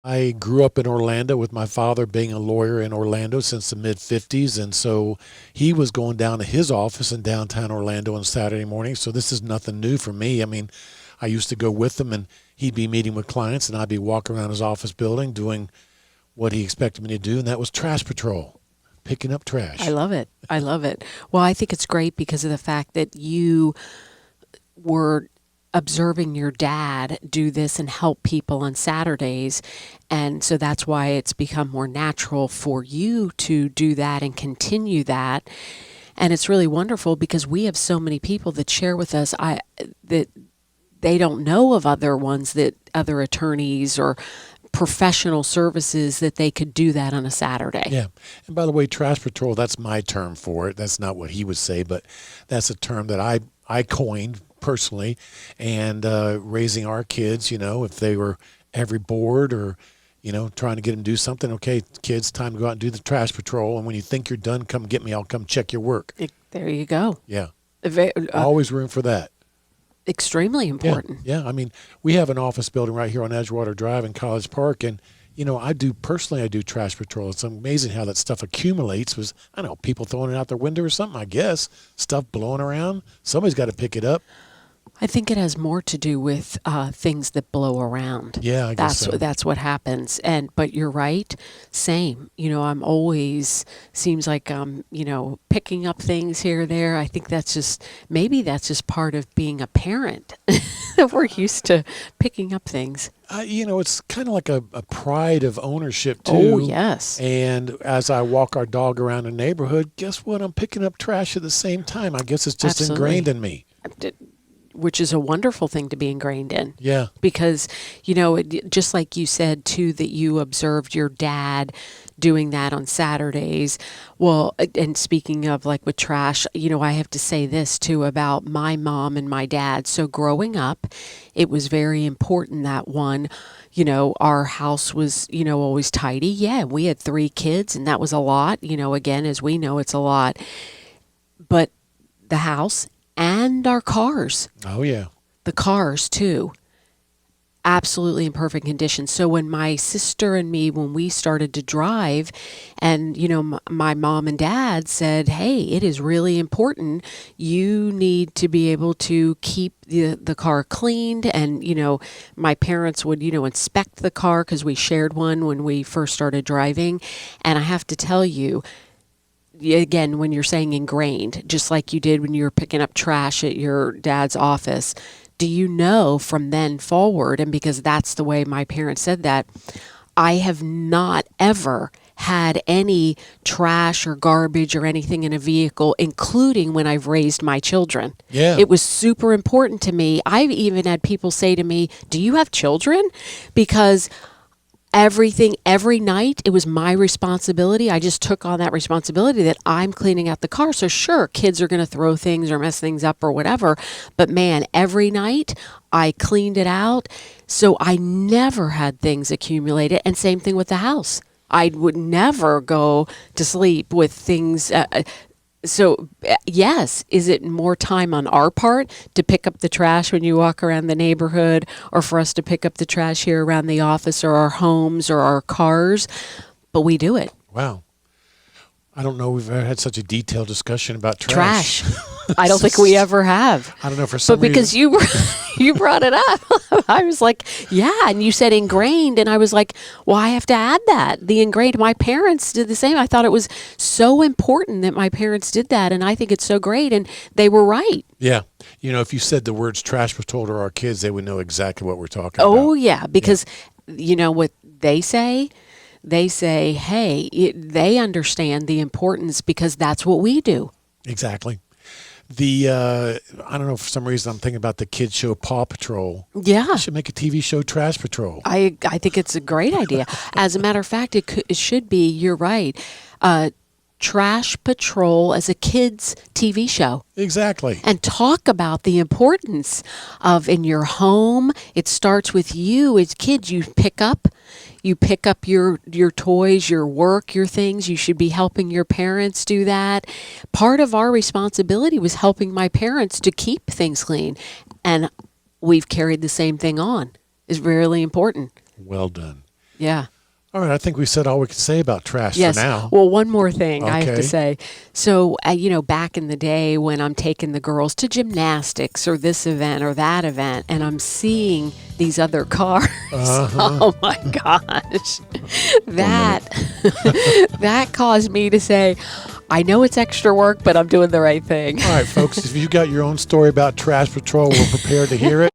I grew up in Orlando with my father being a lawyer in Orlando since the mid 50s. And so he was going down to his office in downtown Orlando on Saturday morning. So this is nothing new for me. I mean, I used to go with him and he'd be meeting with clients and I'd be walking around his office building doing what he expected me to do. And that was trash patrol, picking up I trash. love it. I love it. Well, I think it's great because of the fact that you were observing your dad do this and help people on Saturdays. And so that's why it's become more natural for you to do that and continue that. And it's really wonderful because we have so many people that share with us that they don't know of other ones, that other attorneys or professional services that they could do that on a Saturday. Yeah. And by the way, trash patrol, that's my term for it. That's not what he would say, but that's a term that I coined personally. And raising our kids, if they were ever bored or, trying to get them to do something, okay, kids, time to go out and do the trash patrol. And when you think you're done, come get me. I'll come check your work. There you go. Yeah. Ve- Always room for that. Extremely Yeah. important. Yeah. I mean, we have an office building right here on Edgewater Drive in College Park. And, I do trash patrol. It's amazing how that stuff accumulates. Was, I don't know, people throwing it out their window or something, I guess. Stuff blowing around. Somebody's got to pick it up. I think it has more to do with things that blow around. Yeah, I guess so. That's what happens. But you're right. Same. I'm always seems like I'm picking up things here or there. I think maybe that's just part of being a parent. We're used to picking up things. It's kind of like a pride of ownership too. Oh yes. And as I walk our dog around the neighborhood, guess what? I'm picking up trash at the same time. I guess it's just Absolutely. ingrained in me. Which is a wonderful thing to be ingrained in. Yeah. Because, just like you said, too, that you observed your dad doing that on Saturdays. Well, and speaking of like with trash, I have to say this, too, about my mom and my dad. So growing up, it was very important that our house was, always tidy. Yeah, we had 3 kids, and that was a lot. Again, as we know, it's a lot. But the house and our cars. Oh, yeah. The cars, too. Absolutely in perfect condition. So when my sister and me, when we started to drive, and, my mom and dad said, hey, it is really important. You need to be able to keep the car cleaned. And, my parents would, inspect the car because we shared one when we first started driving. And I have to tell you, again, when you're saying ingrained, just like you did when you were picking up trash at your dad's office, do you know from then forward, and because that's the way my parents said that, I have not ever had any trash or garbage or anything in a vehicle, including when I've raised my children. Yeah. It was super important to me. I've even had people say to me, do you have children? Because every night, it was my responsibility. I just took on that responsibility that I'm cleaning out the car. So sure, kids are going to throw things or mess things up or whatever. But man, every night I cleaned it out. So I never had things accumulated. And same thing with the house. I would never go to sleep with things. So, yes, is it more time on our part to pick up the trash when you walk around the neighborhood, or for us to pick up the trash here around the office or our homes or our cars? But we do it. Wow. I don't know we've ever had such a detailed discussion about trash. I don't think we ever have. I don't know, for some But because reason. you brought it up, I was like, yeah, and you said ingrained, and I was like, well, I have to add that. The ingrained, my parents did the same. I thought it was so important that my parents did that, and I think it's so great, and they were right. Yeah. If you said the words trash patrol to our kids, they would know exactly what we're talking Oh, about. yeah, because you know what they say? They say, hey, they understand the importance because that's what we do. Exactly. I don't know, for some reason I'm thinking about the kids show Paw Patrol. Yeah. I should make a TV show, Trash Patrol. I think it's a great idea. As a matter of fact, it should be, you're right, Trash Patrol as a kids TV show. Exactly. And talk about the importance of in your home. It starts with you as kids. You pick up your toys, your work, your things. You should be helping your parents do that. Part of our responsibility was helping my parents to keep things clean. And we've carried the same thing on. It's really important. Well done. Yeah. All right, I think we said all we could say about trash Yes. for now. Well, one more thing I have Okay. to say. So, back in the day when I'm taking the girls to gymnastics or this event or that event, and I'm seeing these other cars, oh my gosh, that that caused me to say, I know it's extra work, but I'm doing the right thing. All right, folks, if you got your own story about Trash Patrol, we're prepared to hear it.